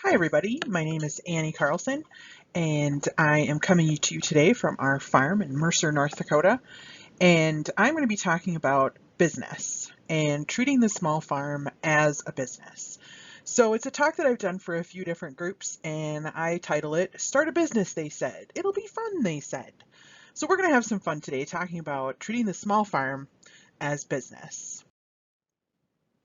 Hi, everybody. My name is Annie Carlson, and I am coming to you today from our farm in Mercer, North Dakota. And I'm going to be talking about business and treating the small farm as a business. So it's a talk that I've done for a few different groups, and I title it Start a Business, They Said. It'll be fun, they said. So we're going to have some fun today talking about treating the small farm as business.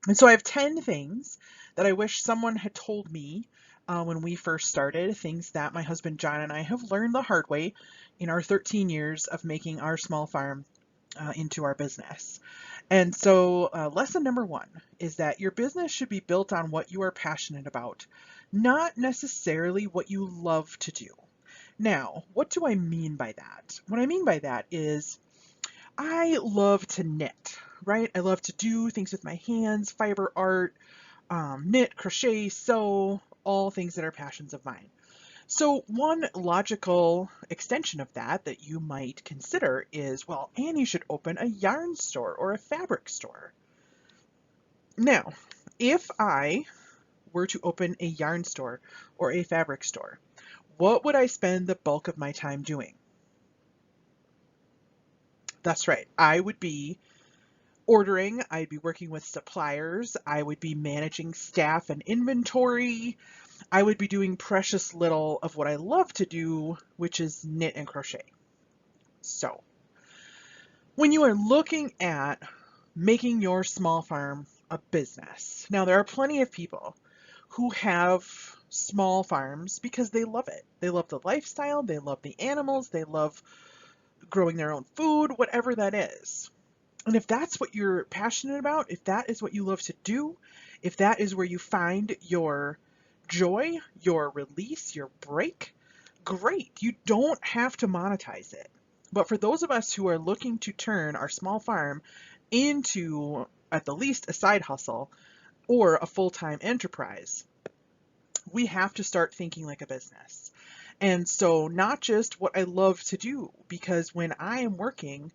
And so I have 10 things that I wish someone had told me when we first started, things that my husband John and I have learned the hard way in our 13 years of making our small farm into our business. And so, lesson number one is that your business should be built on what you are passionate about, not necessarily what you love to do. Now, what do I mean by that? What I mean by that is I love to knit, right? I love to do things with my hands, fiber art, knit, crochet, sew, all things that are passions of mine. So one logical extension of that you might consider is, well, Anne, you should open a yarn store or a fabric store. Now, if I were to open a yarn store or a fabric store, what would I spend the bulk of my time doing? That's right. I would be ordering, I'd be working with suppliers, I would be managing staff and inventory, I would be doing precious little of what I love to do, which is knit and crochet. So, when you are looking at making your small farm a business, now there are plenty of people who have small farms because they love it. They love the lifestyle, they love the animals, they love growing their own food, whatever that is. And if that's what you're passionate about, if that is what you love to do, if that is where you find your joy, your release, your break, great. You don't have to monetize it. But for those of us who are looking to turn our small farm into, at the least, a side hustle or a full-time enterprise, we have to start thinking like a business. And so not just what I love to do, because when I am working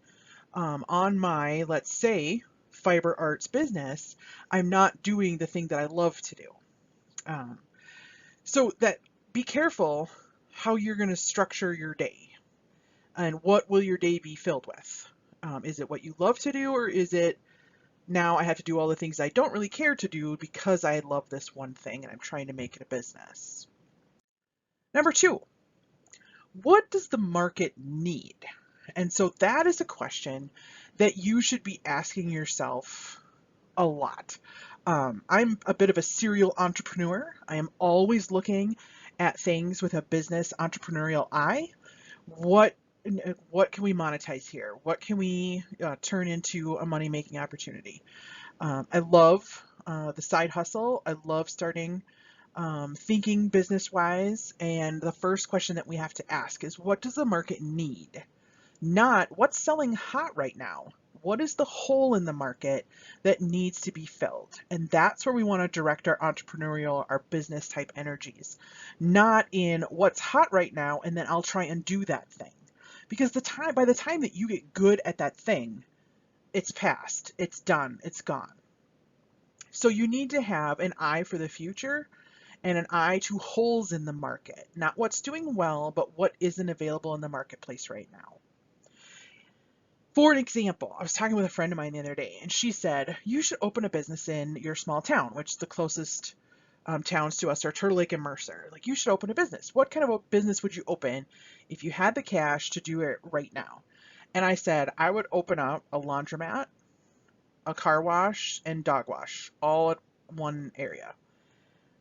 on my, let's say, fiber arts business, I'm not doing the thing that I love to do. Um, so that be careful how you're going to structure your day and what will your day be filled with. Is it what you love to do, or is it now I have to do all the things I don't really care to do because I love this one thing and I'm trying to make it a business? Number two, what does the market need? And so that is a question that you should be asking yourself a lot. I'm a bit of a serial entrepreneur. I am always looking at things with a business entrepreneurial eye. What what can we monetize here? What can we turn into a money-making opportunity? I love the side hustle. I love starting thinking business-wise. And the first question that we have to ask is, what does the market need? Not what's selling hot right now. What is the hole in the market that needs to be filled? And that's where we want to direct our entrepreneurial, our business type energies, not in what's hot right now and then I'll try and do that thing. Because by the time that you get good at that thing, it's past, it's done, it's gone. So you need to have an eye for the future and an eye to holes in the market, not what's doing well, but what isn't available in the marketplace right now. For an example, I was talking with a friend of mine the other day, and she said, you should open a business in your small town, which the closest towns to us are Turtle Lake and Mercer. Like, you should open a business. What kind of a business would you open if you had the cash to do it right now? And I said, I would open up a laundromat, a car wash, and dog wash all at one area.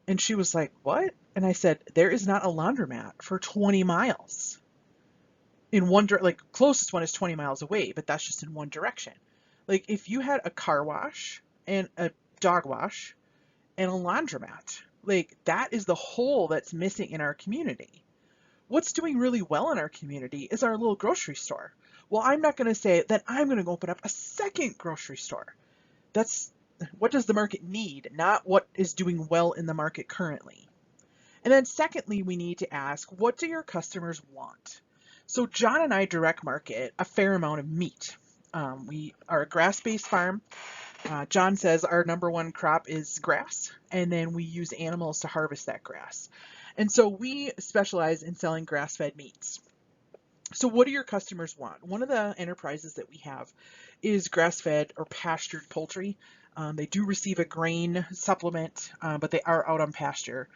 And she was like, what? And I said, there is not a laundromat for 20 miles. In one like closest one is 20 miles away, but that's just in one direction. Like if you had a car wash and a dog wash and a laundromat, like that is the hole that's missing in our community. What's doing really well in our community is our little grocery store. Well, I'm not going to say that I'm going to open up a second grocery store. That's what does the market need, not what is doing well in the market currently. And then secondly, we need to ask, what do your customers want? So John and I direct market a fair amount of meat. We are a grass-based farm, John says our number one crop is grass, and then we use animals to harvest that grass. And so we specialize in selling grass-fed meats. So what do your customers want? One of the enterprises that we have is grass-fed or pastured poultry. They do receive a grain supplement, but they are out on pasture.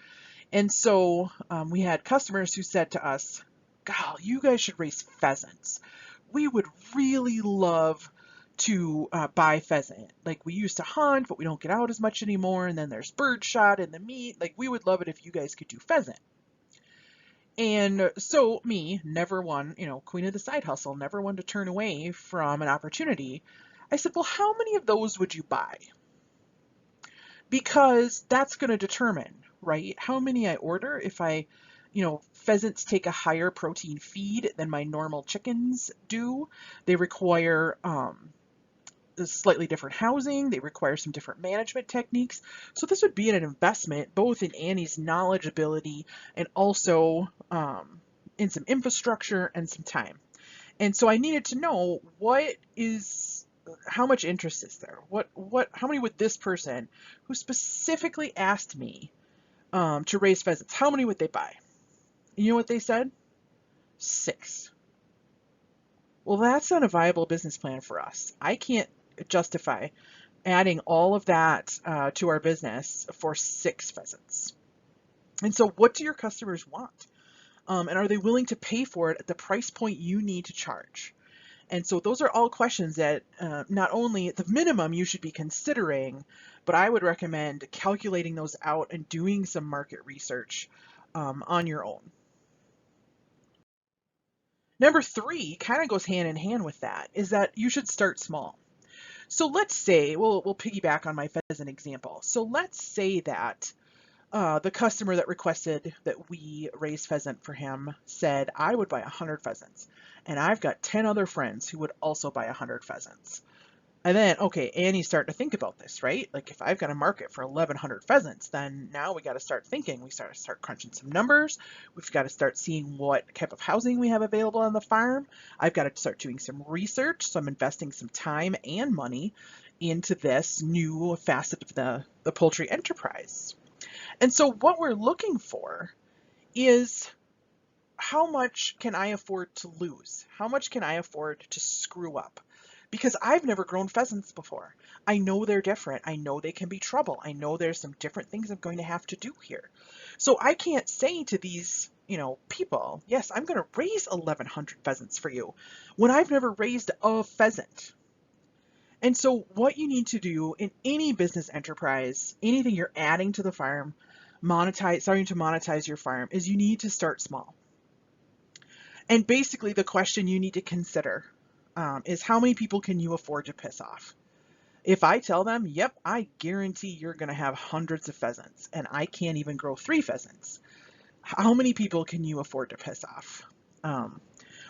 And so we had customers who said to us, "Gal, you guys should raise pheasants. We would really love to buy pheasant. Like we used to hunt, but we don't get out as much anymore. And then there's bird shot and the meat. Like we would love it if you guys could do pheasant." And so me, never one, queen of the side hustle, never one to turn away from an opportunity. I said, "Well, how many of those would you buy?" Because that's going to determine, right, how many I order. If pheasants take a higher protein feed than my normal chickens do. They require slightly different housing. They require some different management techniques. So this would be an investment both in Annie's knowledge, ability, and also in some infrastructure and some time. And so I needed to know how much interest is there? How many would this person who specifically asked me to raise pheasants, how many would they buy? And you know what they said? 6. Well, that's not a viable business plan for us. I can't justify adding all of that to our business for 6 pheasants. And so what do your customers want? And are they willing to pay for it at the price point you need to charge? And so those are all questions that not only at the minimum you should be considering, but I would recommend calculating those out and doing some market research on your own. Number 3 kind of goes hand in hand with that, is that you should start small. So let's say, we'll piggyback on my pheasant example. So let's say that the customer that requested that we raise pheasant for him said, "I would buy 100 pheasants. And I've got 10 other friends who would also buy 100 pheasants." And then, okay, Annie's starting to think about this, right? Like if I've got a market for 1,100 pheasants, then now we got to start thinking. We start crunching some numbers. We've got to start seeing what type of housing we have available on the farm. I've got to start doing some research. So I'm investing some time and money into this new facet of the poultry enterprise. And so what we're looking for is, how much can I afford to lose? How much can I afford to screw up? Because I've never grown pheasants before. I know they're different. I know they can be trouble. I know there's some different things I'm going to have to do here. So I can't say to these, people, "Yes, I'm going to raise 1,100 pheasants for you," when I've never raised a pheasant. And so what you need to do in any business enterprise, anything you're adding to the farm, starting to monetize your farm, is you need to start small. And basically the question you need to consider is, how many people can you afford to piss off? If I tell them, "Yep, I guarantee you're going to have hundreds of pheasants and I can't even grow 3 pheasants," how many people can you afford to piss off?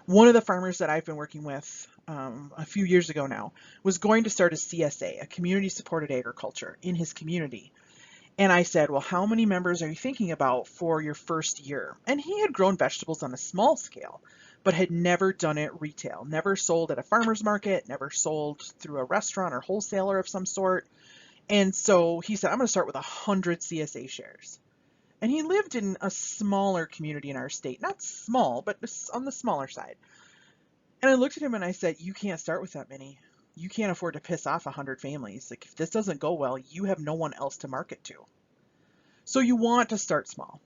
One of the farmers that I've been working with a few years ago now was going to start a CSA, a community supported agriculture, in his community. And I said, "Well, how many members are you thinking about for your first year?" And he had grown vegetables on a small scale, but had never done it retail, never sold at a farmer's market, never sold through a restaurant or wholesaler of some sort. And so he said, "I'm going to start with 100 CSA shares." And he lived in a smaller community in our state, not small, but on the smaller side. And I looked at him and I said, "You can't start with that many. You can't afford to piss off 100 families. Like if this doesn't go well, you have no one else to market to." So you want to start small.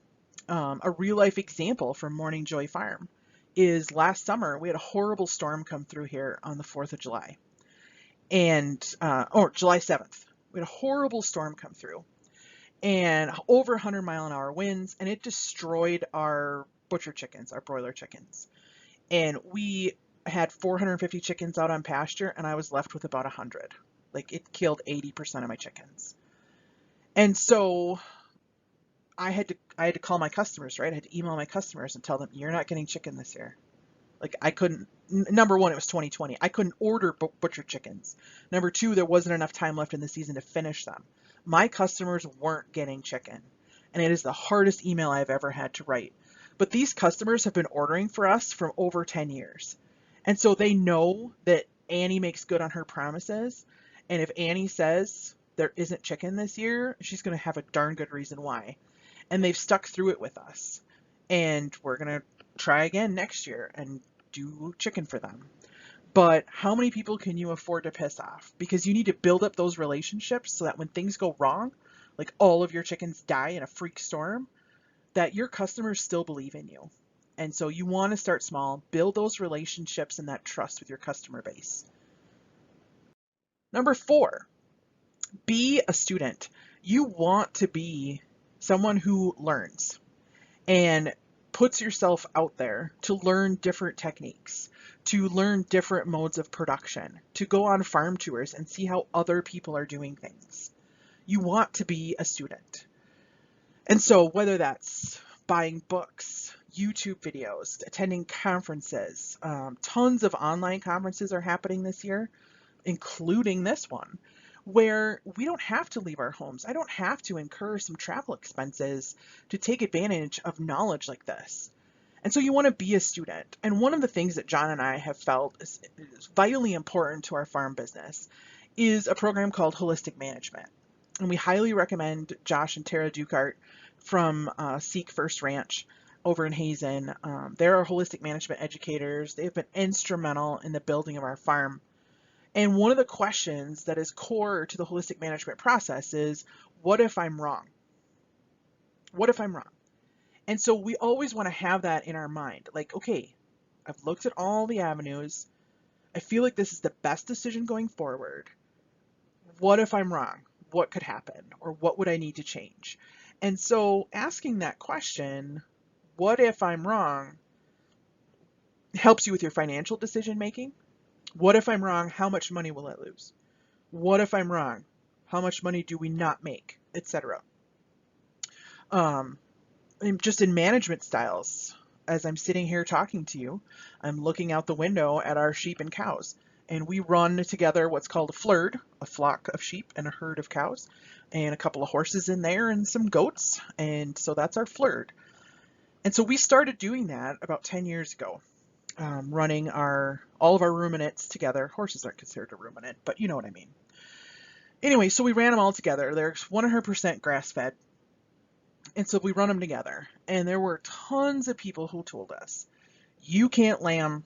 A real life example from Morning Joy Farm is last summer we had a horrible storm come through here on the 4th of July, or July 7th. We had a horrible storm come through and over 100-mile-an-hour winds, and it destroyed our butcher chickens, our broiler chickens. And we had 450 chickens out on pasture, and I was left with about 100. Like it killed 80% of my chickens. And so I had to call my customers, right? I had to email my customers and tell them, "You're not getting chicken this year." Like I couldn't, number one, it was 2020. I couldn't order butcher chickens. Number two, there wasn't enough time left in the season to finish them. My customers weren't getting chicken. And it is the hardest email I've ever had to write. But these customers have been ordering for us for over 10 years. And so they know that Annie makes good on her promises. And if Annie says there isn't chicken this year, she's going to have a darn good reason why. And they've stuck through it with us. And we're going to try again next year and do chicken for them. But how many people can you afford to piss off? Because you need to build up those relationships so that when things go wrong, like all of your chickens die in a freak storm, that your customers still believe in you. And so you want to start small, build those relationships and that trust with your customer base. Number 4, be a student. You want to be someone who learns and puts yourself out there to learn different techniques, to learn different modes of production, to go on farm tours and see how other people are doing things. You want to be a student. And so whether that's buying books, YouTube videos, attending conferences, tons of online conferences are happening this year, including this one, where we don't have to leave our homes. I don't have to incur some travel expenses to take advantage of knowledge like this. And so you want to be a student. And one of the things that John and I have felt is vitally important to our farm business is a program called Holistic Management. And we highly recommend Josh and Tara Dukart from Seek First Ranch over in Hazen. They're our holistic management educators. They've been instrumental in the building of our farm. And one of the questions that is core to the holistic management process is, what if I'm wrong? What if I'm wrong? And so we always want to have that in our mind. Like, okay, I've looked at all the avenues. I feel like this is the best decision going forward. What if I'm wrong? What could happen? Or what would I need to change? And so asking that question, what if I'm wrong, helps you with your financial decision making. What if I'm wrong? How much money will I lose? What if I'm wrong? How much money do we not make, etc. Just in management styles, as I'm sitting here talking to you, I'm looking out the window at our sheep and cows, and we run together what's called a flerd, a flock of sheep and a herd of cows, and a couple of horses in there and some goats, and so that's our flerd. And so we started doing that about 10 years ago, running all of our ruminants together. Horses aren't considered a ruminant, but you know what I mean. Anyway, so we ran them all together. They're 100% grass-fed. And so we run them together. And there were tons of people who told us, you can't lamb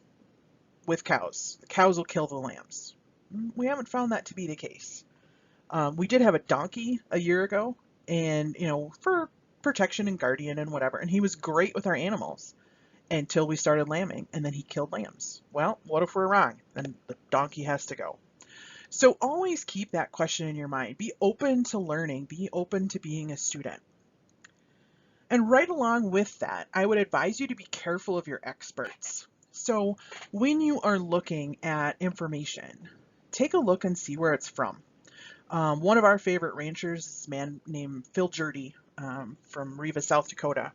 with cows. The cows will kill the lambs. We haven't found that to be the case. We did have a donkey a year ago, and for protection and guardian and whatever, and he was great with our animals until we started lambing, and then he killed lambs. Well, what if we're wrong? Then the donkey has to go. So always keep that question in your mind. Be open to learning. Be open to being a student. And right along with that, I would advise you to be careful of your experts. So when you are looking at information, take a look and see where it's from. One of our favorite ranchers is a man named Phil Jurdy from Riva, South Dakota.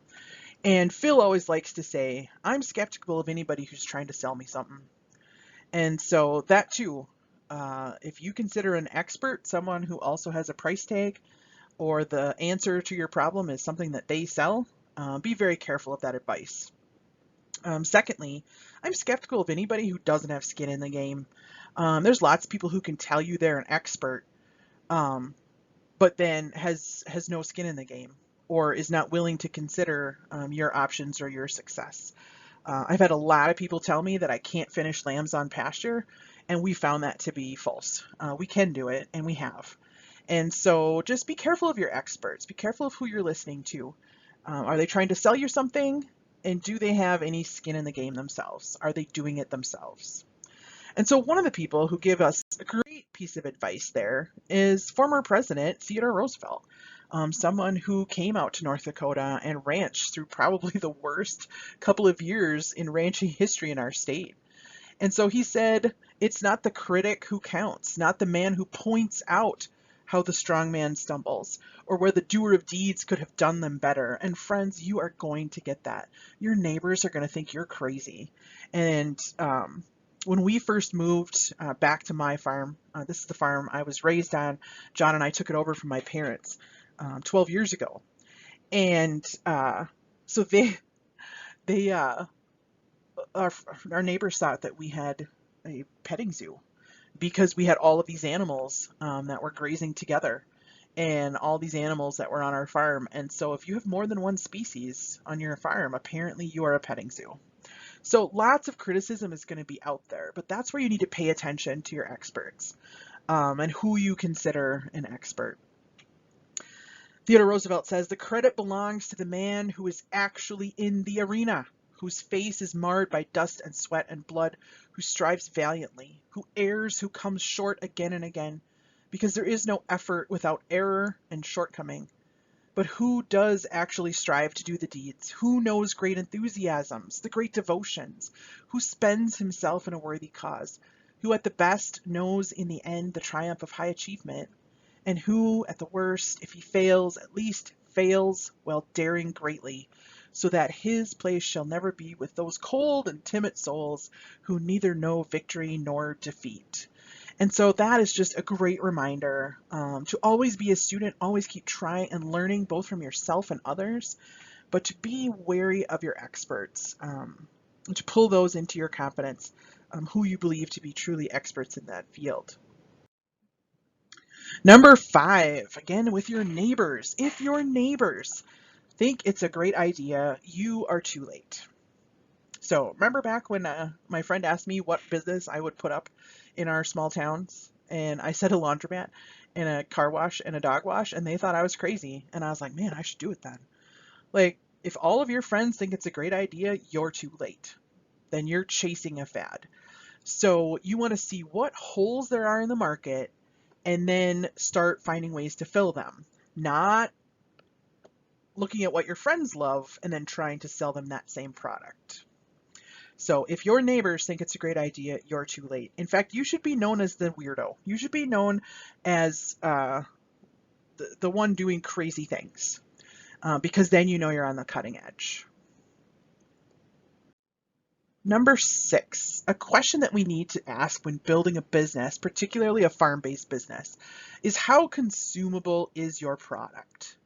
And Phil always likes to say, I'm skeptical of anybody who's trying to sell me something. And so that too, if you consider an expert someone who also has a price tag, or the answer to your problem is something that they sell, be very careful of that advice. Secondly, I'm skeptical of anybody who doesn't have skin in the game. There's lots of people who can tell you they're an expert, but then has no skin in the game, or is not willing to consider your options or your success. I've had a lot of people tell me that I can't finish lambs on pasture, and we found that to be false. We can do it, and we have. And so just be careful of your experts. Be careful of who you're listening to. Are they trying to sell you something? And do they have any skin in the game themselves? Are they doing it themselves? And so one of the people who give us a great piece of advice there is former President Theodore Roosevelt, someone who came out to North Dakota and ranched through probably the worst couple of years in ranching history in our state. And so he said, it's not the critic who counts, not the man who points out how the strong man stumbles, or where the doer of deeds could have done them better. And friends, you are going to get that. Your neighbors are going to think you're crazy. And when we first moved back to my farm, this is the farm I was raised on. John and I took it over from my parents 12 years ago. And so our neighbors thought that we had a petting zoo. because we had all of these animals that were grazing together and all these animals that were on our farm. And so if you have more than one species on your farm, apparently you are a petting zoo. So lots of criticism is going to be out there, but that's where you need to pay attention to your experts and who you consider an expert. Theodore Roosevelt says, the credit belongs to the man who is actually in the arena, whose face is marred by dust and sweat and blood, who strives valiantly, who errs, who comes short again and again, because there is no effort without error and shortcoming. But who does actually strive to do the deeds? Who knows great enthusiasms, the great devotions? Who spends himself in a worthy cause? Who at the best knows in the end the triumph of high achievement? And who, at the worst, if he fails, at least fails while daring greatly, so that his place shall never be with those cold and timid souls who neither know victory nor defeat. And so that is just a great reminder to always be a student, always keep trying and learning both from yourself and others, but to be wary of your experts, to pull those into your confidence, who you believe to be truly experts in that field. Number 5, again with your neighbors. If your neighbors think it's a great idea, you are too late. So remember back when my friend asked me what business I would put up in our small towns, and I said a laundromat and a car wash and a dog wash, and they thought I was crazy. And I was like, man, I should do it then. Like, if all of your friends think it's a great idea, you're too late. Then you're chasing a fad. So you want to see what holes there are in the market and then start finding ways to fill them. Not looking at what your friends love and then trying to sell them that same product. So if your neighbors think it's a great idea, you're too late. In fact, you should be known as the weirdo. You should be known as the one doing crazy things because then you know you're on the cutting edge. Number 6, a question that we need to ask when building a business, particularly a farm-based business, is how consumable is your product?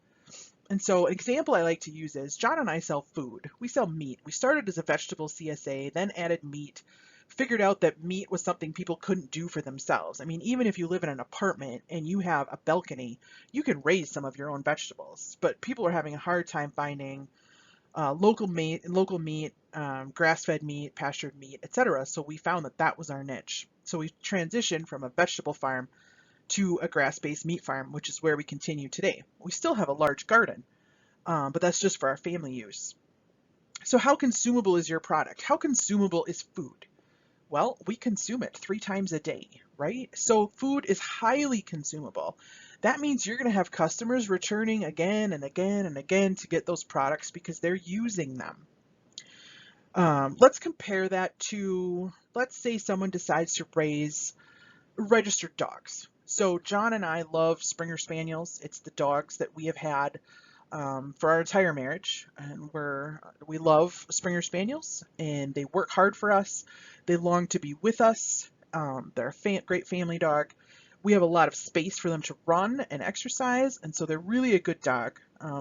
And so an example I like to use is John and I sell food. We sell meat. We started as a vegetable CSA, then added meat, figured out that meat was something people couldn't do for themselves. I mean, even if you live in an apartment and you have a balcony, you can raise some of your own vegetables, but people are having a hard time finding local meat, grass-fed meat, pastured meat, etc. So we found that that was our niche. So we transitioned from a vegetable farm to a grass-based meat farm, which is where we continue today. We still have a large garden, but that's just for our family use. So how consumable is your product? How consumable is food? Well, we consume it 3 times a day, right? So food is highly consumable. That means you're going to have customers returning again and again and again to get those products because they're using them. Let's compare that to, let's say someone decides to raise registered dogs. So John and I love Springer Spaniels. It's the dogs that we have had for our entire marriage, and we love Springer Spaniels, and they work hard for us. They long to be with us. They're a great family dog. We have a lot of space for them to run and exercise, and so they're really a good dog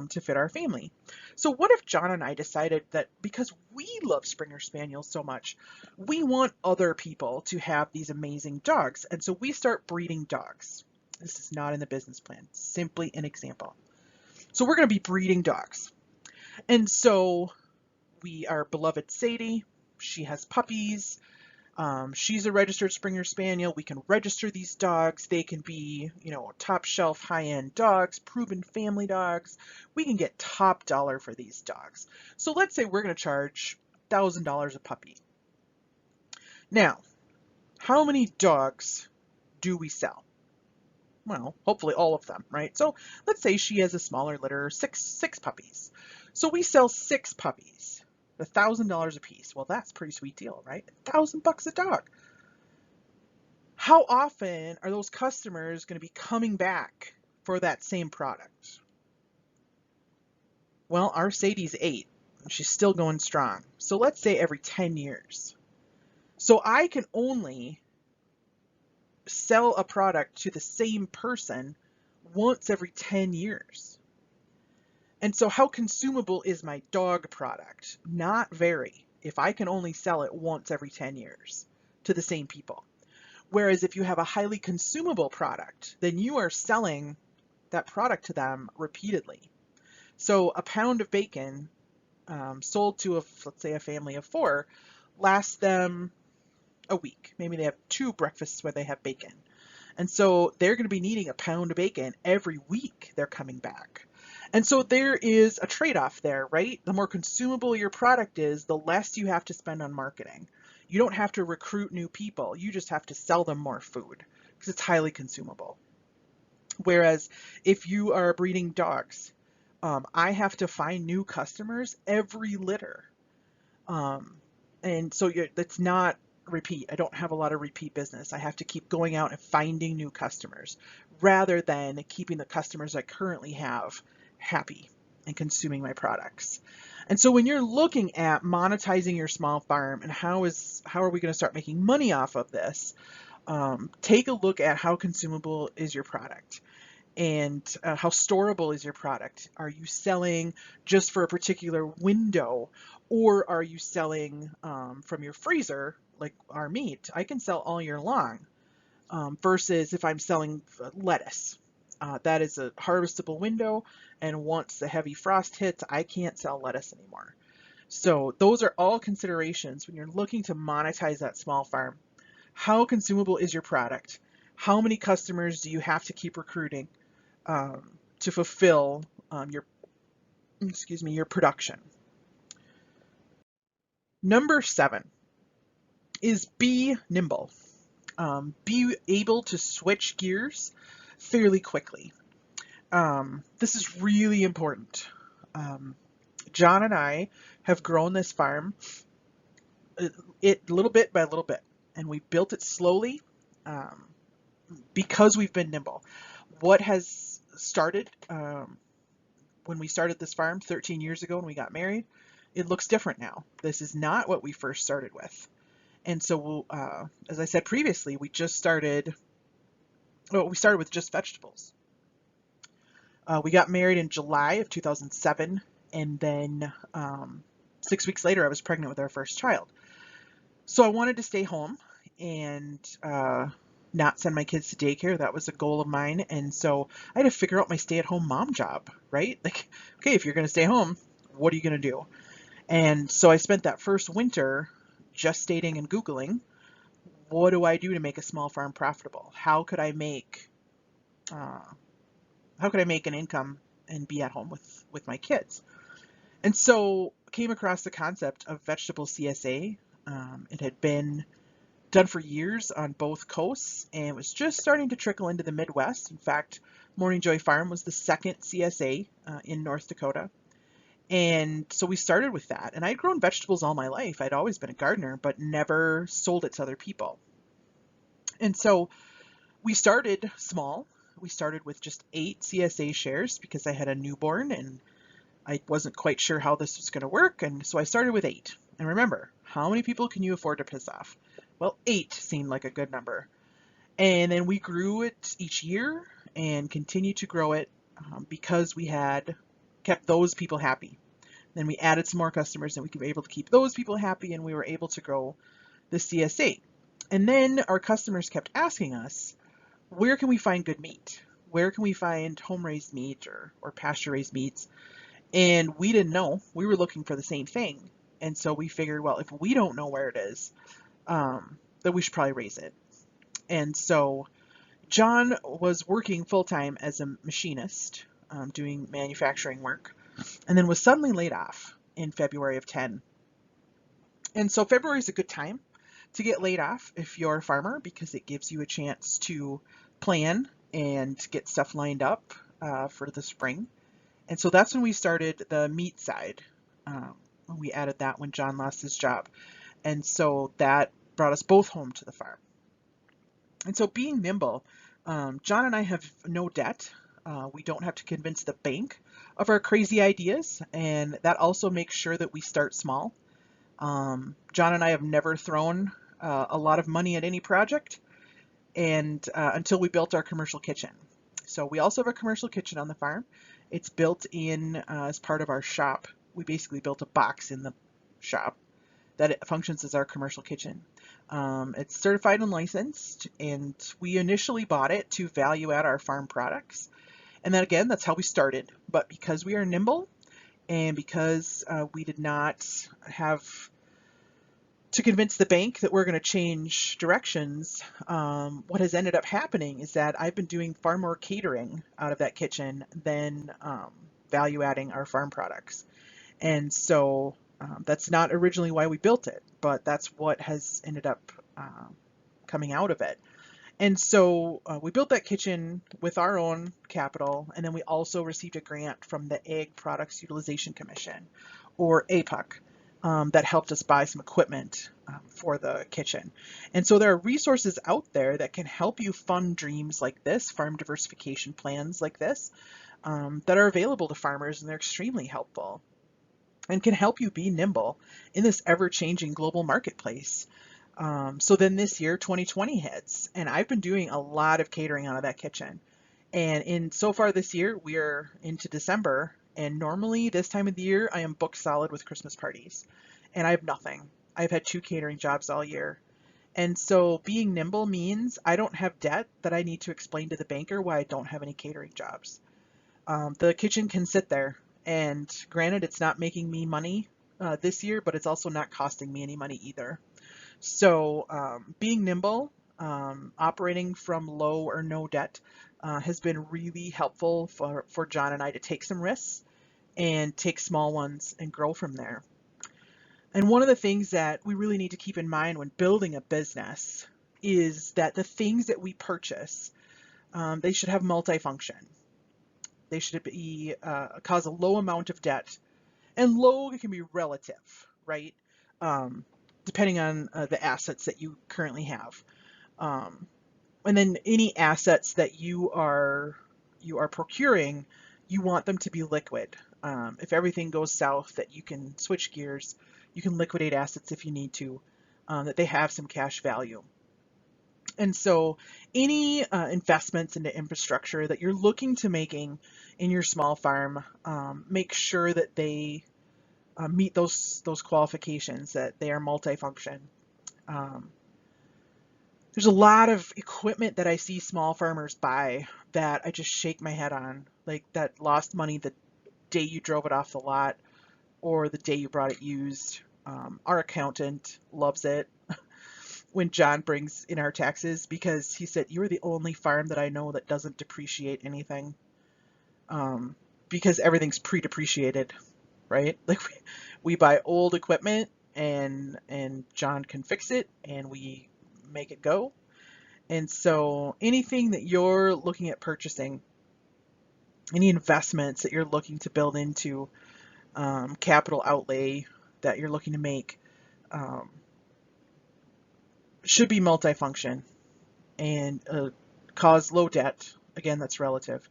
to fit our family. So what if John and I decided that because we love Springer Spaniels so much, we want other people to have these amazing dogs, and so we start breeding dogs. This is not in the business plan, simply an example. So we're going to be breeding dogs. And so our beloved Sadie, she has puppies. She's a registered Springer Spaniel. We can register these dogs. They can be, top shelf, high-end dogs, proven family dogs. We can get top dollar for these dogs. So let's say we're going to charge $1,000 a puppy. Now, how many dogs do we sell? Well, hopefully all of them, right? So let's say she has a smaller litter, six puppies. So we sell 6 puppies, $1,000 a piece. Well, that's a pretty sweet deal, right? $1,000 a dog. How often are those customers going to be coming back for that same product? Well, our Sadie's 8, and she's still going strong. So let's say every 10 years. So I can only sell a product to the same person once every 10 years. And so how consumable is my dog product? Not very, if I can only sell it once every 10 years to the same people. Whereas if you have a highly consumable product, then you are selling that product to them repeatedly. So a pound of bacon sold to, let's say, a family of 4 lasts them a week. Maybe they have 2 breakfasts where they have bacon. And so they're going to be needing a pound of bacon every week they're coming back. And so there is a trade-off there, right? The more consumable your product is, the less you have to spend on marketing. You don't have to recruit new people. You just have to sell them more food because it's highly consumable. Whereas if you are breeding dogs, I have to find new customers every litter. And so that's not repeat. I don't have a lot of repeat business. I have to keep going out and finding new customers rather than keeping the customers I currently have happy and consuming my products. And so when you're looking at monetizing your small farm and how are we going to start making money off of this, take a look at how consumable is your product and how storable is your product. Are you selling just for a particular window, or are you selling from your freezer, like our meat? I can sell all year long, versus if I'm selling lettuce. That is a harvestable window, and once the heavy frost hits, I can't sell lettuce anymore. So those are all considerations when you're looking to monetize that small farm. How consumable is your product? How many customers do you have to keep recruiting to fulfill your production? Number 7 is be nimble. Be able to switch gears fairly quickly. This is really important. John and I have grown this farm little bit by little bit, and we built it slowly because we've been nimble. What has started when we started this farm 13 years ago when we got married, it looks different now. This is not what we first started with. And so, as I said previously, we started with just vegetables. We got married in July of 2007, and then 6 weeks later, I was pregnant with our first child. So I wanted to stay home and not send my kids to daycare. That was a goal of mine. And so I had to figure out my stay-at-home mom job, right? Like, okay, if you're going to stay home, what are you going to do? And so I spent that first winter just stating and Googling, what do I do to make a small farm profitable? How could I make an income and be at home with my kids? And so came across the concept of vegetable CSA. It had been done for years on both coasts and was just starting to trickle into the Midwest. In fact, Morning Joy Farm was the second CSA in North Dakota. And so we started with that. And I'd grown vegetables all my life. I'd always been a gardener, but never sold it to other people. And so we started small. We started with just 8 CSA shares because I had a newborn and I wasn't quite sure how this was going to work. And so I started with 8. And remember, how many people can you afford to piss off? Well, 8 seemed like a good number. And then we grew it each year and continued to grow it because we had kept those people happy. Then we added some more customers and we were able to keep those people happy, and we were able to grow the CSA. And then our customers kept asking us, where can we find good meat? Where can we find home-raised meat or pasture-raised meats? And we didn't know. We were looking for the same thing. And so we figured, well, if we don't know where it is, then we should probably raise it. And so John was working full-time as a machinist, doing manufacturing work, and then was suddenly laid off in February of 10. And so February is a good time to get laid off if you're a farmer because it gives you a chance to plan and get stuff lined up for the spring. And so that's when we started the meat side. We added that when John lost his job. And so that brought us both home to the farm. And so being nimble, John and I have no debt. We don't have to convince the bank of our crazy ideas. And that also makes sure that we start small. John and I have never thrown a lot of money at any project and until we built our commercial kitchen. So we also have a commercial kitchen on the farm. It's built in as part of our shop. We basically built a box in the shop that it functions as our commercial kitchen. It's certified and licensed, and we initially bought it to value add our farm products. And then again, that's how we started. But because we are nimble and because we did not have to convince the bank that we're going to change directions, what has ended up happening is that I've been doing far more catering out of that kitchen than value adding our farm products. And so that's not originally why we built it, but that's what has ended up coming out of it. And so we built that kitchen with our own capital, and then we also received a grant from the Ag Products Utilization Commission, or APUC, that helped us buy some equipment for the kitchen. And so there are resources out there that can help you fund dreams like this, farm diversification plans like this, that are available to farmers, and they're extremely helpful and can help you be nimble in this ever-changing global marketplace. So then this year, 2020 hits, and I've been doing a lot of catering out of that kitchen. And so far this year, we are into December, and normally this time of the year, I am booked solid with Christmas parties, and I have nothing. I've had 2 catering jobs all year. And so being nimble means I don't have debt that I need to explain to the banker why I don't have any catering jobs. The kitchen can sit there, and granted, it's not making me money this year, but it's also not costing me any money either. So being nimble, operating from low or no debt has been really helpful for John and I to take some risks and take small ones and grow from there. And one of the things that we really need to keep in mind when building a business is that the things that we purchase, they should have multifunction. They should be cause a low amount of debt, and low can be relative, right? Um, Depending on the assets that you currently have. And then any assets that you are procuring, you want them to be liquid. If everything goes south, that you can switch gears, you can liquidate assets if you need to, that they have some cash value. And so any investments into infrastructure that you're looking to making in your small farm, make sure that they meet those qualifications, that they are multifunction. Um, there's a lot of equipment that I see small farmers buy that I just shake my head on, like that lost money the day you drove it off the lot or the day you brought it used. Our accountant loves it when John brings in our taxes because he said, "You are the only farm that I know that doesn't depreciate anything," because everything's pre-depreciated, right? Like we buy old equipment and John can fix it and we make it go. And so anything that you're looking at purchasing, any investments that you're looking to build into, capital outlay that you're looking to make, should be multifunction and cause low debt. Again, that's relative.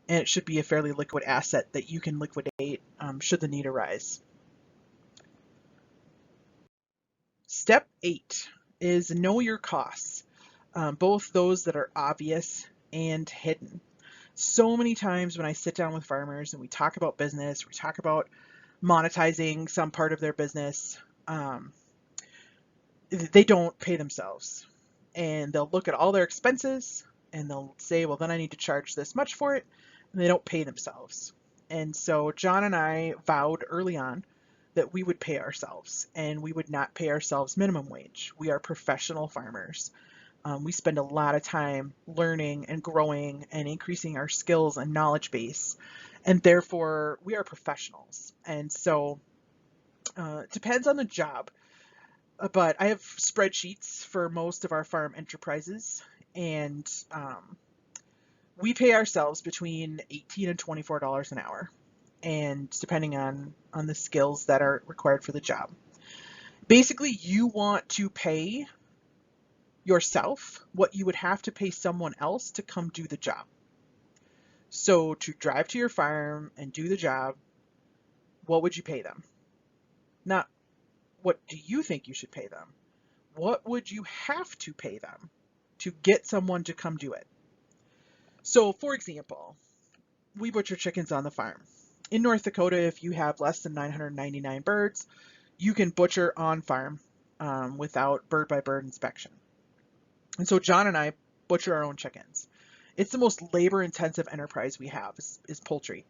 And it should be a fairly liquid asset that you can liquidate should the need arise. Step 8 is know your costs, both those that are obvious and hidden. So many times when I sit down with farmers and we talk about business, we talk about monetizing some part of their business, they don't pay themselves. And they'll look at all their expenses and they'll say, well, then I need to charge this much for it. And they don't pay themselves. And so John and I vowed early on that we would pay ourselves and we would not pay ourselves minimum wage. We are professional farmers. We spend a lot of time learning and growing and increasing our skills and knowledge base. And therefore, we are professionals. And so it depends on the job. But I have spreadsheets for most of our farm enterprises. And we pay ourselves between $18 and $24 an hour. And depending on the skills that are required for the job. Basically, you want to pay yourself what you would have to pay someone else to come do the job. So to drive to your farm and do the job, what would you pay them? Not what do you think you should pay them? What would you have to pay them to get someone to come do it? So for example, we butcher chickens on the farm. In North Dakota, if you have less than 999 birds, you can butcher on farm without bird by bird inspection. And so John and I butcher our own chickens. It's the most labor intensive enterprise we have is poultry.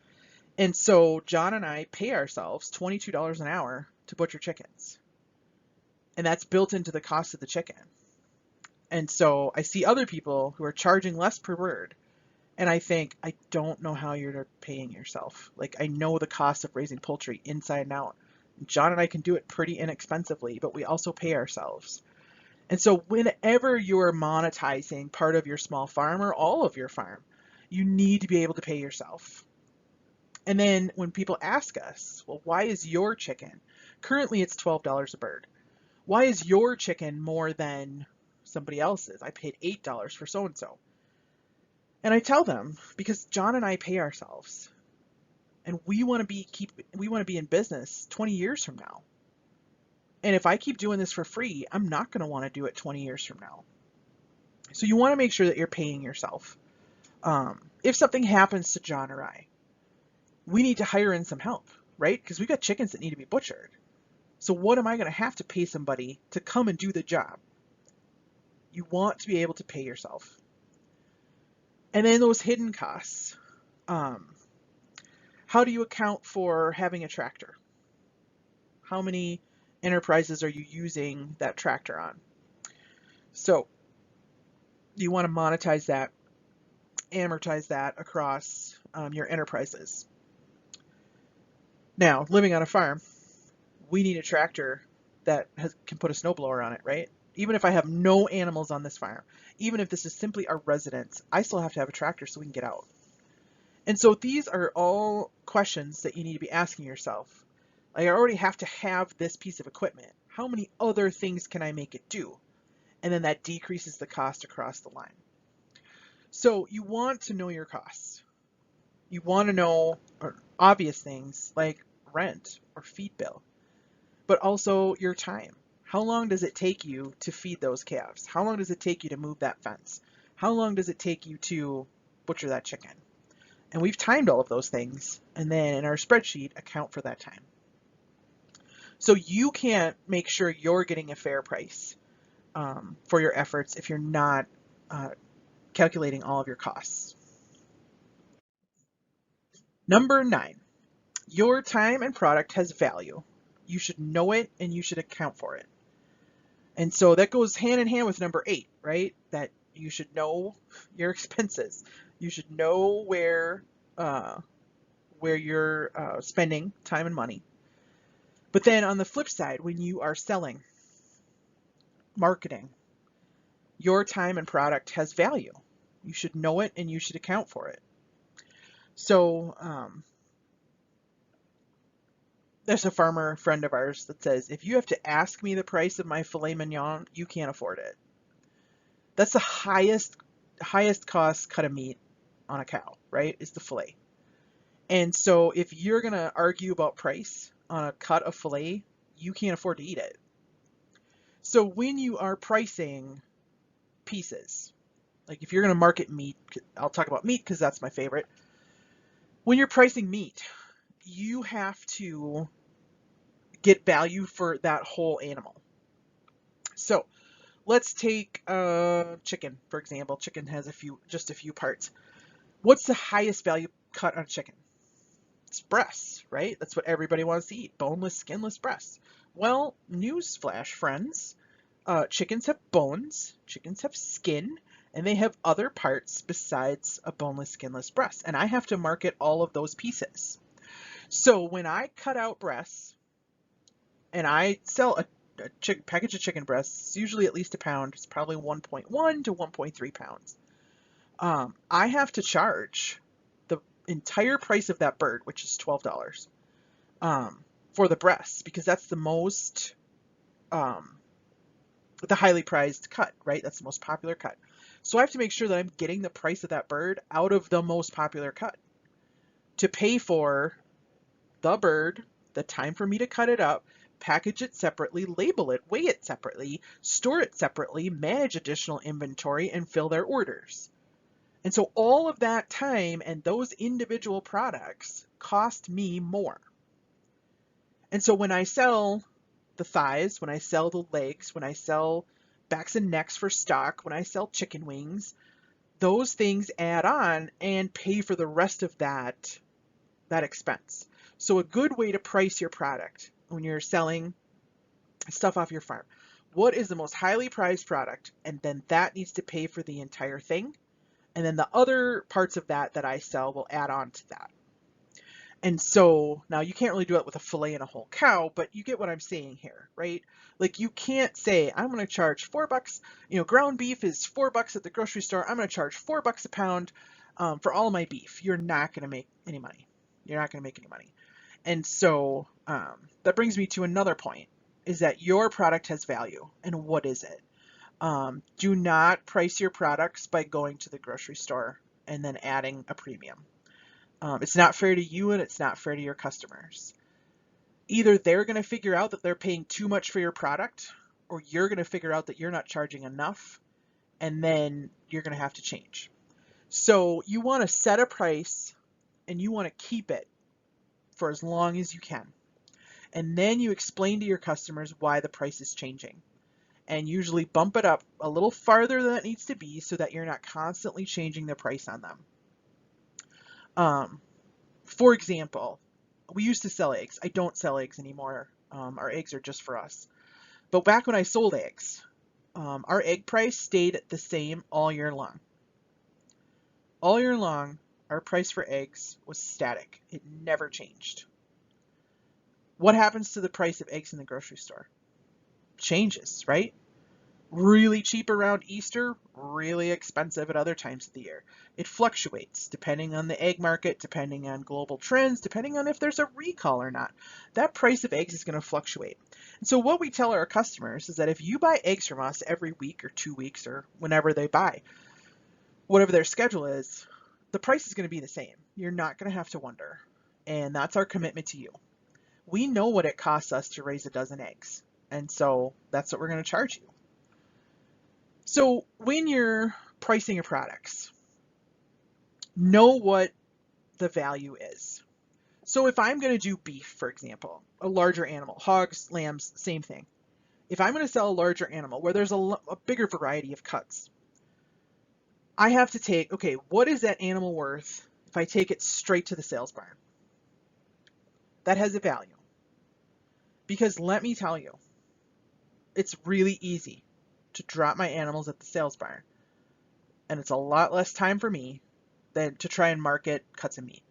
And so John and I pay ourselves $22 an hour to butcher chickens. And that's built into the cost of the chicken. And so I see other people who are charging less per bird. And I think, I don't know how you're paying yourself. Like, I know the cost of raising poultry inside and out. John and I can do it pretty inexpensively, but we also pay ourselves. And so whenever you're monetizing part of your small farm or all of your farm, you need to be able to pay yourself. And then when people ask us, well, why is your chicken? Currently it's $12 a bird. Why is your chicken more than somebody else's? I paid $8 for so-and-so. And I tell them, because John and I pay ourselves, and we want to be in business 20 years from now. And if I keep doing this for free, I'm not going to want to do it 20 years from now. So you want to make sure that you're paying yourself. If something happens to John or I, we need to hire in some help, right? Because we've got chickens that need to be butchered. So what am I going to have to pay somebody to come and do the job? You want to be able to pay yourself. And then those hidden costs. How do you account for having a tractor? How many enterprises are you using that tractor on? So you want to monetize that, amortize that across your enterprises. Now, living on a farm, we need a tractor that can put a snowblower on it, right? Even if I have no animals on this farm, even if this is simply our residence, I still have to have a tractor so we can get out. And so these are all questions that you need to be asking yourself. Like, I already have to have this piece of equipment. How many other things can I make it do? And then that decreases the cost across the line. So you want to know your costs. You want to know obvious things like rent or feed bill, but also your time. How long does it take you to feed those calves? How long does it take you to move that fence? How long does it take you to butcher that chicken? And we've timed all of those things, and then in our spreadsheet, account for that time. So you can't make sure you're getting a fair price for your efforts if you're not calculating all of your costs. Number 9, your time and product has value. You should know it and you should account for it. And so that goes hand in hand with number 8, right? That you should know your expenses. You should know where you're spending time and money. But then on the flip side, when you are selling, marketing, your time and product has value. You should know it and you should account for it. So there's a farmer friend of ours that says, if you have to ask me the price of my filet mignon, you can't afford it. That's the highest cost cut of meat on a cow, right? Is the filet. And so if you're going to argue about price on a cut of filet, you can't afford to eat it. So when you are pricing pieces, like if you're going to market meat, I'll talk about meat because that's my favorite. When you're pricing meat, you have to get value for that whole animal. So let's take chicken, for example. Chicken has just a few parts. What's the highest value cut on chicken? It's breasts, right? That's what everybody wants to eat, boneless, skinless breasts. Well, newsflash, friends. Chickens have bones, chickens have skin, and they have other parts besides a boneless, skinless breast. And I have to market all of those pieces. So when I cut out breasts and I sell a package of chicken breasts, it's usually at least a pound. It's probably 1.1 to 1.3 pounds. I have to charge the entire price of that bird, which is $12, for the breasts, because that's the most, the highly prized cut, right? That's the most popular cut. So I have to make sure that I'm getting the price of that bird out of the most popular cut to pay for the bird, the time for me to cut it up, package it separately, label it, weigh it separately, store it separately, manage additional inventory, and fill their orders. And so all of that time and those individual products cost me more. And so when I sell the thighs, when I sell the legs, when I sell backs and necks for stock, when I sell chicken wings, those things add on and pay for the rest of that expense. So a good way to price your product when you're selling stuff off your farm, what is the most highly prized product? And then that needs to pay for the entire thing. And then the other parts of that I sell will add on to that. And so now you can't really do it with a fillet and a whole cow, but you get what I'm saying here, right? Like you can't say, I'm going to charge $4, ground beef is $4 at the grocery store. I'm going to charge $4 a pound for all of my beef. You're not going to make any money. You're not going to make any money. And so that brings me to another point, is that your product has value. And what is it? Do not price your products by going to the grocery store and then adding a premium. It's not fair to you and it's not fair to your customers. Either they're going to figure out that they're paying too much for your product, or you're going to figure out that you're not charging enough, and then you're going to have to change. So you want to set a price and you want to keep it for as long as you can. And then you explain to your customers why the price is changing. And usually bump it up a little farther than it needs to be so that you're not constantly changing the price on them. For example, we used to sell eggs. I don't sell eggs anymore. Our eggs are just for us. But back when I sold eggs, our egg price stayed the same all year long. All year long, our price for eggs was static. It never changed. What happens to the price of eggs in the grocery store? Changes, right? Really cheap around Easter, really expensive at other times of the year. It fluctuates depending on the egg market, depending on global trends, depending on if there's a recall or not. That price of eggs is going to fluctuate. And so what we tell our customers is that if you buy eggs from us every week or 2 weeks or whenever they buy, whatever their schedule is, the price is going to be the same. You're not going to have to wonder. And that's our commitment to you. We know what it costs us to raise a dozen eggs. And so that's what we're going to charge you. So when you're pricing your products, know what the value is. So if I'm going to do beef, for example, a larger animal, hogs, lambs, same thing. If I'm going to sell a larger animal where there's a bigger variety of cuts, I have to take, okay, what is that animal worth if I take it straight to the sales barn? That has a value. Because let me tell you, it's really easy to drop my animals at the sales barn. And it's a lot less time for me than to try and market cuts of meat.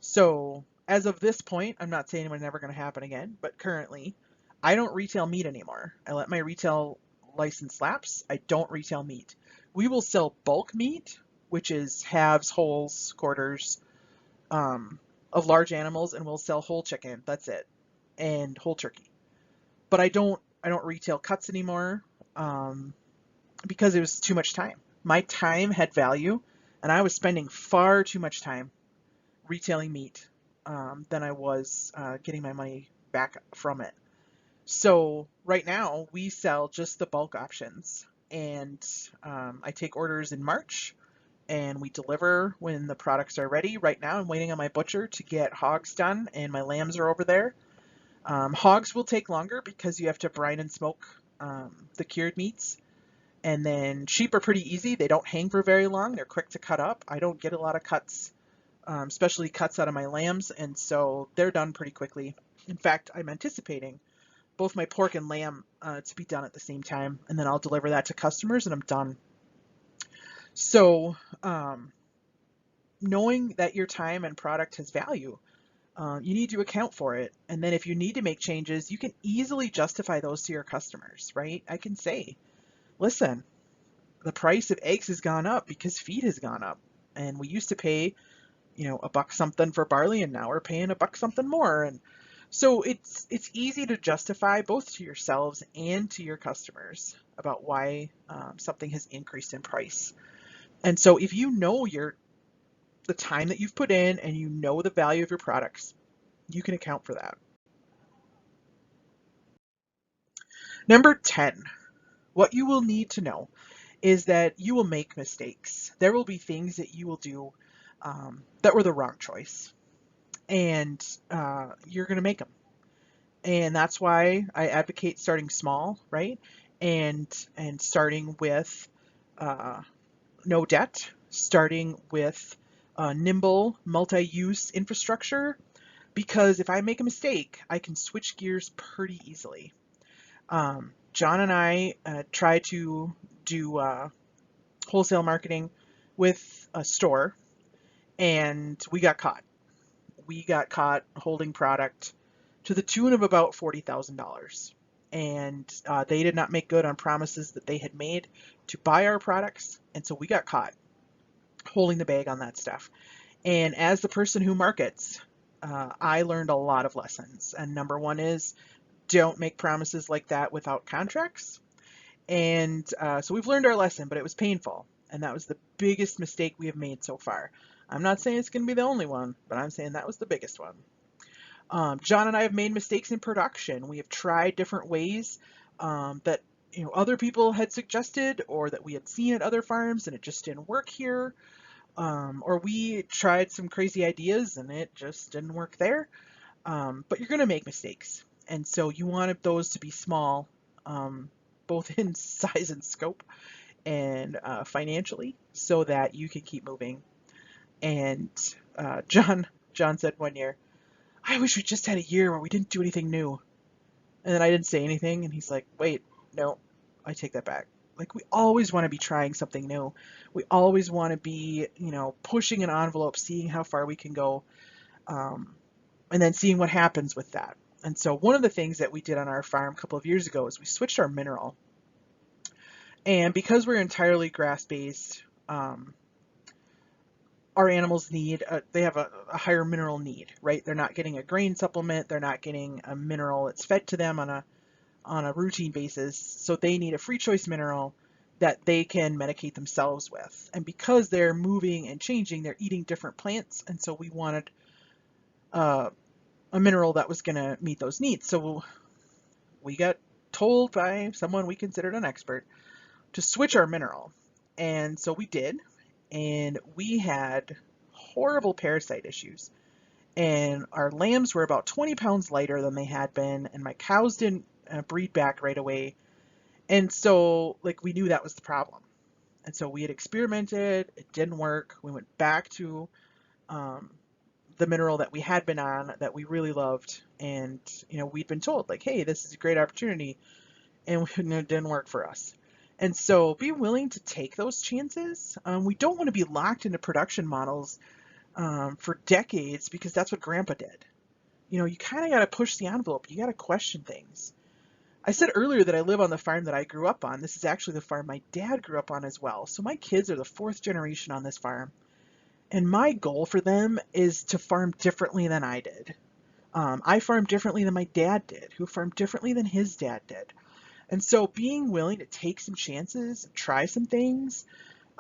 So as of this point, I'm not saying it's never going to happen again, but currently I don't retail meat anymore. I let my retail license lapse. I don't retail meat. We will sell bulk meat, which is halves, wholes, quarters of large animals, and we'll sell whole chicken. That's it, and whole turkey. But I don't retail cuts anymore because it was too much time. My time had value, and I was spending far too much time retailing meat than I was getting my money back from it. So right now we sell just the bulk options, and I take orders in March and we deliver when the products are ready. Right now I'm waiting on my butcher to get hogs done, and my lambs are over there. Hogs will take longer because you have to brine and smoke the cured meats. And then sheep are pretty easy. They don't hang for very long. They're quick to cut up. I don't get a lot of cuts, especially cuts out of my lambs, and so they're done pretty quickly. In fact, I'm anticipating both my pork and lamb to be done at the same time, and then I'll deliver that to customers and I'm done. So knowing that your time and product has value, you need to account for it. And then if you need to make changes, you can easily justify those to your customers, right? I can say, listen, the price of eggs has gone up because feed has gone up. And we used to pay, $1 something for barley, and now we're paying $1 something more. And so it's easy to justify both to yourselves and to your customers about why something has increased in price. And so if you know the time that you've put in and you know the value of your products, you can account for that. Number 10, what you will need to know is that you will make mistakes. There will be things that you will do that were the wrong choice, and you're going to make them. And that's why I advocate starting small, right? And starting with uh, no debt, starting with nimble multi-use infrastructure, because if I make a mistake, I can switch gears pretty easily. John and I tried to do wholesale marketing with a store, and we got caught. We got caught holding product to the tune of about $40,000. And they did not make good on promises that they had made to buy our products. And so we got caught holding the bag on that stuff. And as the person who markets, I learned a lot of lessons. And number one is don't make promises like that without contracts. And so we've learned our lesson, but it was painful. And that was the biggest mistake we have made so far. I'm not saying it's going to be the only one, but I'm saying that was the biggest one. John and I have made mistakes in production. We have tried different ways that other people had suggested or that we had seen at other farms and it just didn't work here. Or we tried some crazy ideas and it just didn't work there. But you're going to make mistakes. And so you want those to be small, both in size and scope and financially, so that you can keep moving. And John said one year, I wish we just had a year where we didn't do anything new. And then I didn't say anything, and he's like, wait, no, I take that back. Like, we always want to be trying something new. We always want to be, pushing an envelope, seeing how far we can go, and then seeing what happens with that. And so one of the things that we did on our farm a couple of years ago is we switched our mineral. And because we're entirely grass-based, our animals they have a higher mineral need, right? They're not getting a grain supplement, they're not getting a mineral that's fed to them on a routine basis, so they need a free choice mineral that they can medicate themselves with. And because they're moving and changing, they're eating different plants, and so we wanted a mineral that was going to meet those needs. So we got told by someone we considered an expert to switch our mineral, and so we did. And we had horrible parasite issues. And our lambs were about 20 pounds lighter than they had been, and my cows didn't breed back right away. And so, like, we knew that was the problem. And so we had experimented, it didn't work. We went back to the mineral that we had been on that we really loved. And, we'd been told, like, hey, this is a great opportunity. And it didn't work for us. And so be willing to take those chances. We don't want to be locked into production models for decades because that's what Grandpa did. You kind of got to push the envelope. You got to question things. I said earlier that I live on the farm that I grew up on. This is actually the farm my dad grew up on as well. So my kids are the fourth generation on this farm. And my goal for them is to farm differently than I did. I farmed differently than my dad did, who farmed differently than his dad did. And so being willing to take some chances, try some things,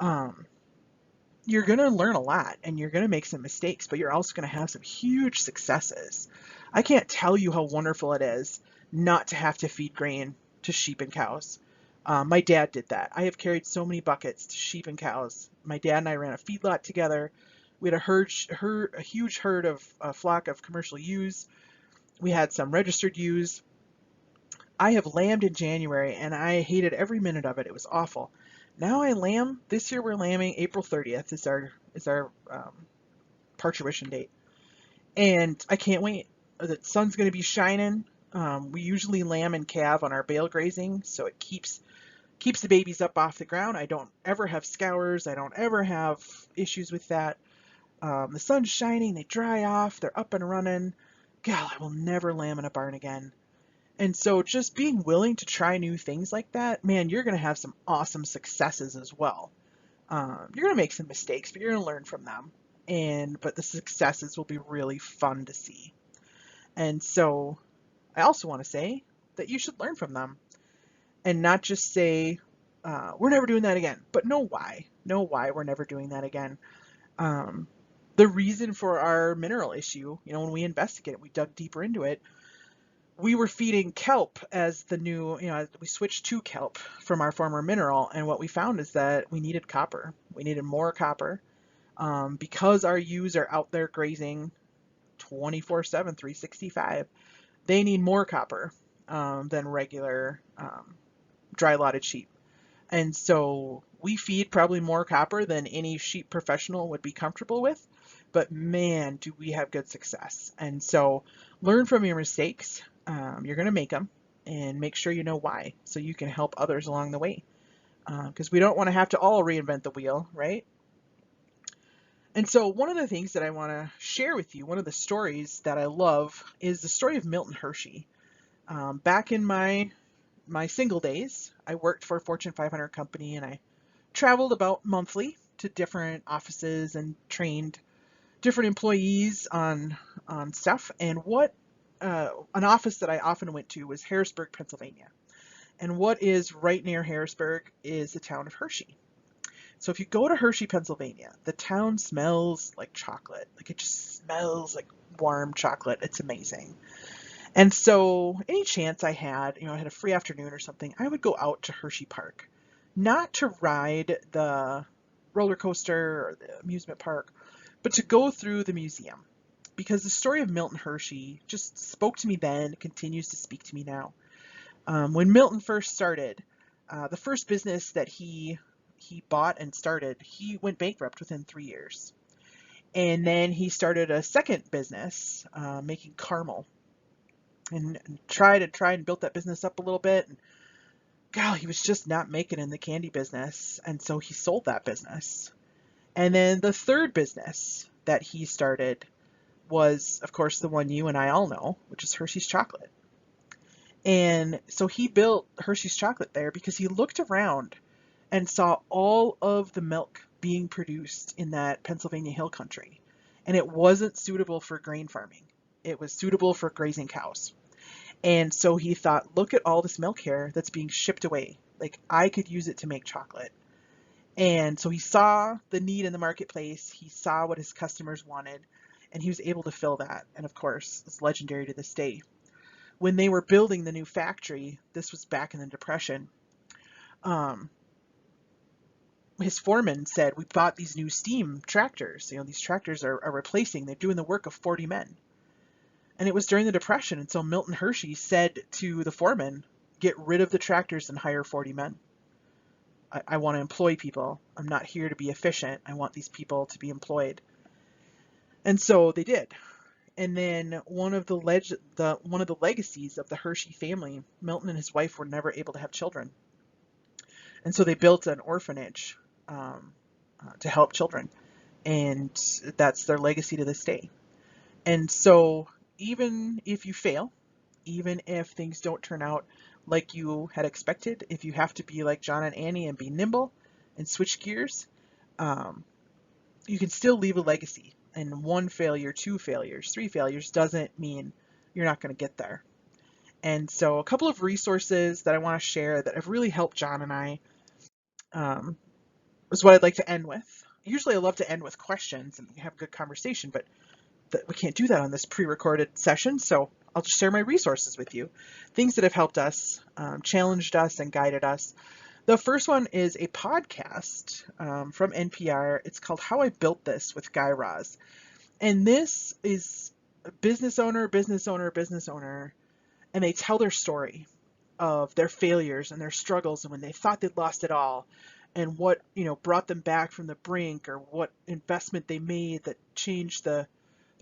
you're going to learn a lot and you're going to make some mistakes, but you're also going to have some huge successes. I can't tell you how wonderful it is not to have to feed grain to sheep and cows. My dad did that. I have carried so many buckets to sheep and cows. My dad and I ran a feedlot together. We had a huge herd of a flock of commercial ewes. We had some registered ewes. I have lambed in January and I hated every minute of it. It was awful. Now I lamb. This year we're lambing April 30th is our parturition date, and I can't wait. The sun's going to be shining. We usually lamb and calve on our bale grazing, so it keeps the babies up off the ground. I don't ever have scours. I don't ever have issues with that. The sun's shining. They dry off. They're up and running. God, I will never lamb in a barn again. And so just being willing to try new things like that, man, you're going to have some awesome successes as well. You're going to make some mistakes, but you're going to learn from them. But the successes will be really fun to see. And so I also want to say that you should learn from them and not just say, we're never doing that again, but know why. Know why we're never doing that again. The reason for our mineral issue, when we investigated, we dug deeper into it. We were feeding kelp as the new, we switched to kelp from our former mineral. And what we found is that we needed copper. We needed more copper because our ewes are out there grazing 24/7, 365. they need more copper than regular dry lotted sheep. And so we feed probably more copper than any sheep professional would be comfortable with. But man, do we have good success. And so learn from your mistakes. You're going to make them, and make sure you know why so you can help others along the way. Because we don't want to have to all reinvent the wheel, right? And so one of the things that I want to share with you, one of the stories that I love, is the story of Milton Hershey. Back in my single days, I worked for a Fortune 500 company, and I traveled about monthly to different offices and trained different employees on stuff. And what an office that I often went to was Harrisburg, Pennsylvania. And what is right near Harrisburg is the town of Hershey. So if you go to Hershey, Pennsylvania, the town smells like chocolate. Like it just smells like warm chocolate. It's amazing. And so any chance I had, I had a free afternoon or something, I would go out to Hershey Park, not to ride the roller coaster or the amusement park, but to go through the museum, because the story of Milton Hershey just spoke to me then, continues to speak to me now. When Milton first started, the first business that he bought and started, he went bankrupt within 3 years. And then he started a second business, making caramel, and tried and built that business up a little bit. And God, he was just not making it in the candy business. And so he sold that business. And then the third business that he started was, of course, the one you and I all know, which is Hershey's Chocolate. And so he built Hershey's Chocolate there because he looked around and saw all of the milk being produced in that Pennsylvania hill country. And it wasn't suitable for grain farming. It was suitable for grazing cows. And so he thought, look at all this milk here that's being shipped away. Like, I could use it to make chocolate. And so he saw the need in the marketplace. He saw what his customers wanted, and he was able to fill that. And of course, it's legendary to this day. When they were building the new factory, this was back in the Depression, his foreman said, we bought these new steam tractors. These tractors are replacing, they're doing the work of 40 men. And it was during the Depression. And so Milton Hershey said to the foreman, get rid of the tractors and hire 40 men. I want to employ people. I'm not here to be efficient. I want these people to be employed. And so they did. And then one of the legacies of the Hershey family, Milton and his wife were never able to have children. And so they built an orphanage to help children. And that's their legacy to this day. And so even if you fail, even if things don't turn out like you had expected, if you have to be like John and Annie and be nimble and switch gears, you can still leave a legacy. And 1 failure, 2 failures, 3 failures doesn't mean you're not going to get there. And so a couple of resources that I want to share that have really helped John and I is what I'd like to end with. Usually I love to end with questions and have a good conversation, but we can't do that on this pre-recorded session, so I'll just share my resources with you. Things that have helped us, challenged us, and guided us. The first one is a podcast from NPR. It's called How I Built This with Guy Raz. And this is a business owner, and they tell their story of their failures and their struggles and when they thought they'd lost it all, and what brought them back from the brink, or what investment they made that changed the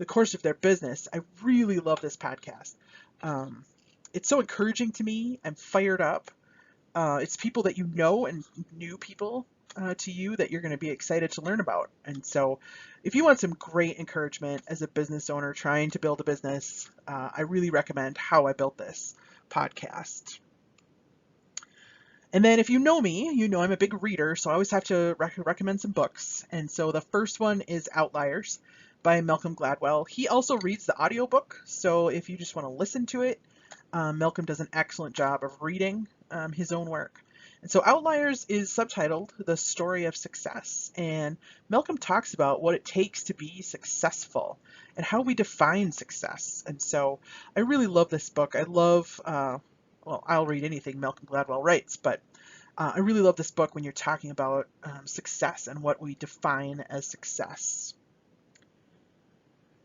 course of their business. I really love this podcast. It's so encouraging to me. I'm fired up. It's people that you know and new people to you that you're going to be excited to learn about. And so if you want some great encouragement as a business owner trying to build a business, I really recommend How I Built This podcast. And then if you know me, you know I'm a big reader, so I always have to recommend some books. And so the first one is Outliers by Malcolm Gladwell. He also reads the audiobook, so if you just want to listen to it, Malcolm does an excellent job of reading his own work. And so Outliers is subtitled The Story of Success, and Malcolm talks about what it takes to be successful and how we define success. And so I really love this book. I love, well, I'll read anything Malcolm Gladwell writes, but I really love this book when you're talking about success and what we define as success.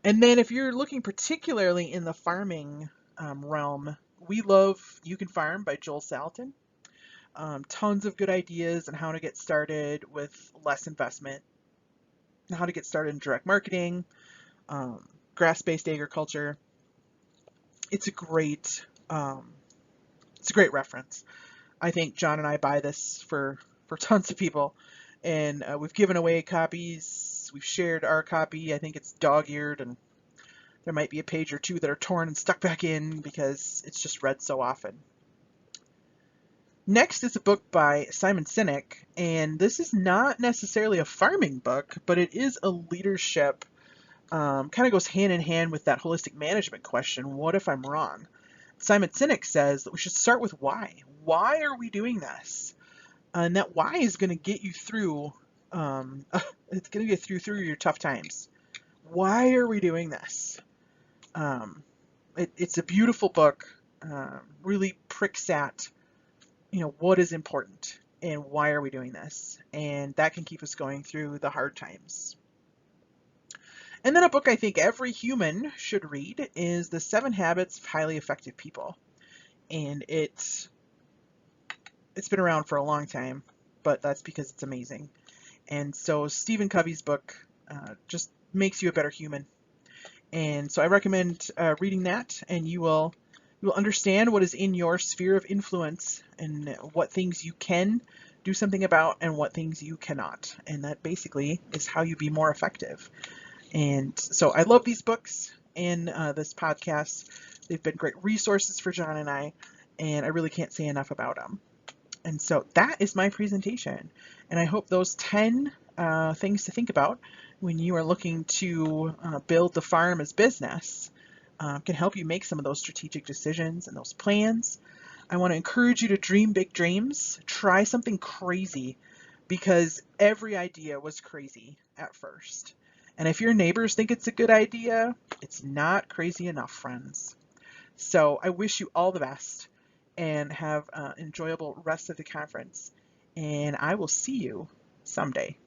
And then if you're looking particularly in the farming realm, we love You Can Farm by Joel Salatin. Tons of good ideas on how to get started with less investment, how to get started in direct marketing, um, grass-based agriculture. It's a great it's a great reference. I think John and I buy this for tons of people, and we've given away copies. We've shared our copy. I think it's dog-eared, and there might be a page or two that are torn and stuck back in because it's just read so often. Next is a book by Simon Sinek, and this is not necessarily a farming book, but it is a leadership, kind of goes hand in hand with that holistic management question, what if I'm wrong? Simon Sinek says that we should start with why. Why are we doing this? And that why is going to get you through, it's going to get through your tough times. Why are we doing this? It's a beautiful book, really pricks at, what is important and why are we doing this? And that can keep us going through the hard times. And then a book I think every human should read is The 7 Habits of Highly Effective People. And it's been around for a long time, but that's because it's amazing. And so Stephen Covey's book just makes you a better human. And so I recommend reading that, and you will understand what is in your sphere of influence and what things you can do something about and what things you cannot. And that basically is how you be more effective. And so I love these books and this podcast. They've been great resources for John and I really can't say enough about them. And so that is my presentation. And I hope those 10 things to think about when you are looking to build the farm as business can help you make some of those strategic decisions and those plans. I want to encourage you to dream big dreams. Try something crazy, because every idea was crazy at first. And if your neighbors think it's a good idea, it's not crazy enough, friends. So I wish you all the best and have an enjoyable rest of the conference. And I will see you someday.